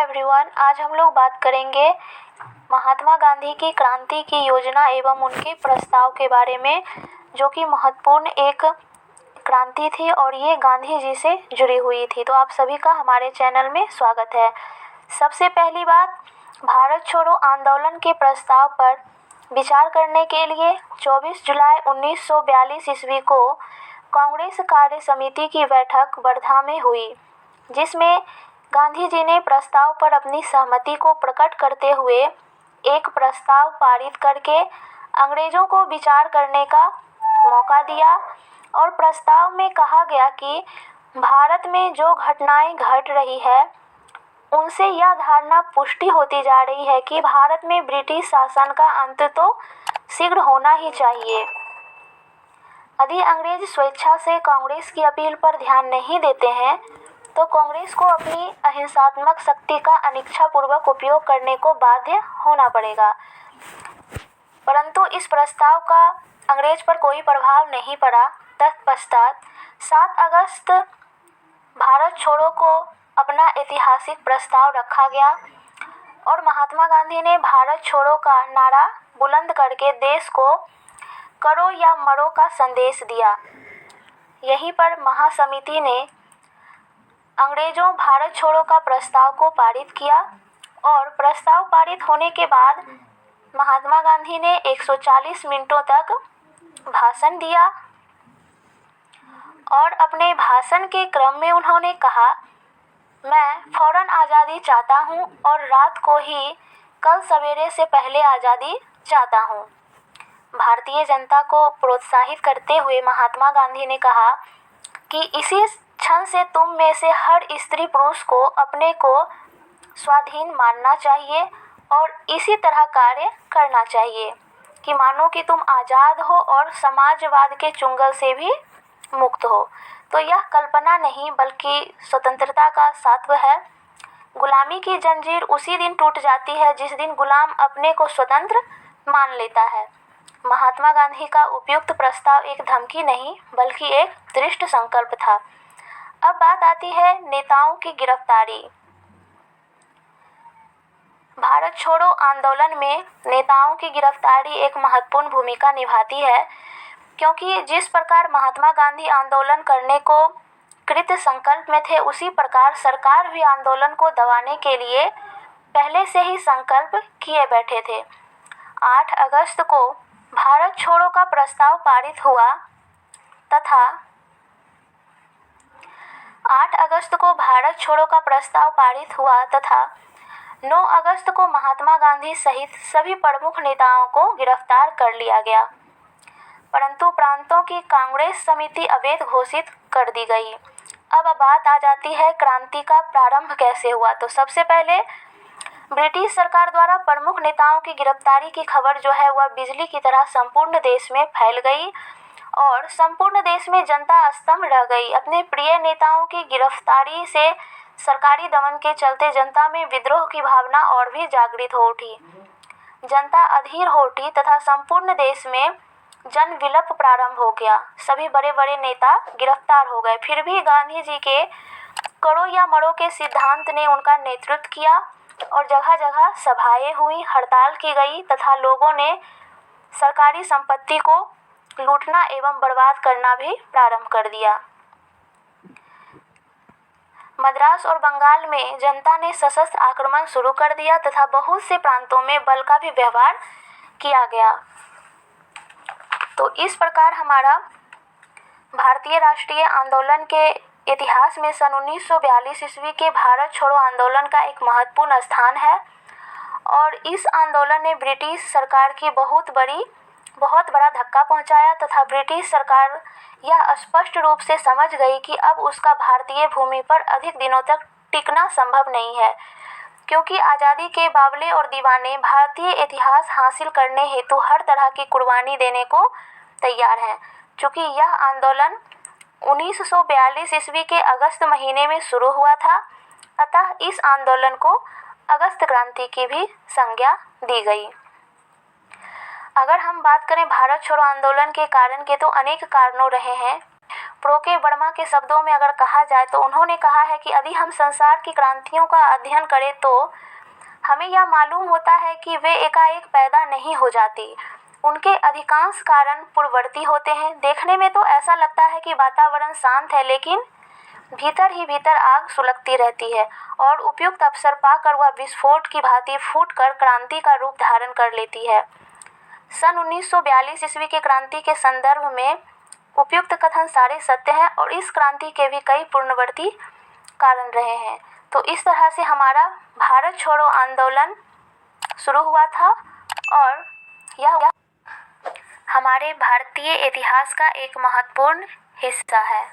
Everyone, आज हम लोग बात करेंगे महात्मा गांधी की क्रांति की योजना एवं उनके प्रस्ताव के बारे में, जो कि महत्वपूर्ण एक क्रांति थी और ये गांधी जी से जुड़ी हुई थी। तो आप सभी का हमारे चैनल में स्वागत है। सबसे पहली बात, भारत छोड़ो आंदोलन के प्रस्ताव पर विचार करने के लिए 24 जुलाई 1942 ईस्वी को कांग्रेस कार्य समिति की बैठक वर्धा में हुई, जिसमें गांधी जी ने प्रस्ताव पर अपनी सहमति को प्रकट करते हुए एक प्रस्ताव पारित करके अंग्रेजों को विचार करने का मौका दिया। और प्रस्ताव में कहा गया कि भारत में जो घटनाएं घट रही है उनसे यह धारणा पुष्टि होती जा रही है कि भारत में ब्रिटिश शासन का अंत तो शीघ्र होना ही चाहिए। यदि अंग्रेज स्वेच्छा से कांग्रेस की अपील पर ध्यान नहीं देते हैं तो कांग्रेस को अपनी अहिंसात्मक शक्ति का अनिच्छापूर्वक उपयोग करने को बाध्य होना पड़ेगा। परंतु इस प्रस्ताव का अंग्रेज पर कोई प्रभाव नहीं पड़ा। तत्पश्चात 7 अगस्त भारत छोड़ो को अपना ऐतिहासिक प्रस्ताव रखा गया और महात्मा गांधी ने भारत छोड़ो का नारा बुलंद करके देश को करो या मरो का संदेश दिया। यहीं पर महासमिति ने अंग्रेजों भारत छोड़ो का प्रस्ताव को पारित किया और प्रस्ताव पारित होने के बाद महात्मा गांधी ने 140 मिनटों तक भाषण दिया और अपने भाषण के क्रम में उन्होंने कहा, मैं फौरन आज़ादी चाहता हूं और रात को ही कल सवेरे से पहले आज़ादी चाहता हूं। भारतीय जनता को प्रोत्साहित करते हुए महात्मा गांधी ने कहा कि इसी क्षण से तुम में से हर स्त्री पुरुष को अपने को स्वाधीन मानना चाहिए और इसी तरह कार्य करना चाहिए कि मानो कि तुम आज़ाद हो और समाजवाद के चुंगल से भी मुक्त हो। तो यह कल्पना नहीं बल्कि स्वतंत्रता का सत्व है। गुलामी की जंजीर उसी दिन टूट जाती है जिस दिन गुलाम अपने को स्वतंत्र मान लेता है। महात्मा गांधी का उपयुक्त प्रस्ताव एक धमकी नहीं बल्कि एक दृढ़ संकल्प था। अब बात आती है नेताओं की गिरफ्तारी। भारत छोड़ो आंदोलन में नेताओं की गिरफ्तारी एक महत्वपूर्ण भूमिका निभाती है, क्योंकि जिस प्रकार महात्मा गांधी आंदोलन करने को कृत संकल्प में थे, उसी प्रकार सरकार भी आंदोलन को दबाने के लिए पहले से ही संकल्प किए बैठे थे। 8 अगस्त को भारत छोड़ो का प्रस्ताव पारित हुआ तथा 8 अगस्त को भारत छोड़ो का प्रस्ताव पारित हुआ तथा 9 अगस्त को महात्मा गांधी सहित सभी प्रमुख नेताओं को गिरफ्तार कर लिया गया, परंतु प्रांतों की कांग्रेस समिति अवैध घोषित कर दी गई। अब बात आ जाती है क्रांति का प्रारंभ कैसे हुआ। तो सबसे पहले ब्रिटिश सरकार द्वारा प्रमुख नेताओं की गिरफ्तारी की खबर जो है वह बिजली की तरह संपूर्ण देश में फैल गई और संपूर्ण देश में जनता स्तब्ध रह गई। अपने प्रिय नेताओं की गिरफ्तारी से सरकारी दमन के चलते जनता में विद्रोह की भावना और भी जागृत हो उठी। जनता अधीर हो उठी तथा संपूर्ण देश में जन विलप प्रारंभ हो गया। सभी बड़े बड़े नेता गिरफ्तार हो गए। फिर भी गांधी जी के करो या मरो के सिद्धांत ने उनका नेतृत्व किया और जगह जगह सभाएं हुई, हड़ताल की गई तथा लोगों ने सरकारी संपत्ति को लूटना एवं बर्बाद करना भी प्रारंभ कर दिया। मद्रास और बंगाल में जनता ने सशस्त्र आक्रमण शुरू कर दिया तथा बहुत से प्रांतों में बल का भी व्यवहार किया गया। तो इस प्रकार हमारा भारतीय राष्ट्रीय आंदोलन के इतिहास में सन 1942 ईस्वी के भारत छोड़ो आंदोलन का एक महत्वपूर्ण स्थान है और इस आंदोलन ने ब्रिटिश सरकार की बहुत बड़ा धक्का पहुंचाया तथा ब्रिटिश सरकार यह स्पष्ट रूप से समझ गई कि अब उसका भारतीय भूमि पर अधिक दिनों तक टिकना संभव नहीं है, क्योंकि आज़ादी के बावले और दीवाने भारतीय इतिहास हासिल करने हेतु हर तरह की कुर्बानी देने को तैयार हैं। चूँकि यह आंदोलन 1942 ईस्वी के अगस्त महीने में शुरू हुआ था, अतः इस आंदोलन को अगस्त क्रांति की भी संज्ञा दी गई। अगर हम बात करें भारत छोड़ो आंदोलन के कारण के, तो अनेक कारणों रहे हैं। प्रो के वर्मा के शब्दों में अगर कहा जाए तो उन्होंने कहा है कि यदि हम संसार की क्रांतियों का अध्ययन करें तो हमें यह मालूम होता है कि वे एकाएक पैदा नहीं हो जाती। उनके अधिकांश कारण पूर्ववर्ती होते हैं। देखने में तो ऐसा लगता है कि वातावरण शांत है, लेकिन भीतर ही भीतर आग सुलगती रहती है और उपयुक्त अवसर पाकर वह विस्फोट की भांति फूटकर क्रांति का रूप धारण कर लेती है। सन 1942 ईस्वी की क्रांति के संदर्भ में उपयुक्त कथन सारे सत्य हैं और इस क्रांति के भी कई पूर्ववर्ती कारण रहे हैं। तो इस तरह से हमारा भारत छोड़ो आंदोलन शुरू हुआ था और यह हमारे भारतीय इतिहास का एक महत्वपूर्ण हिस्सा है।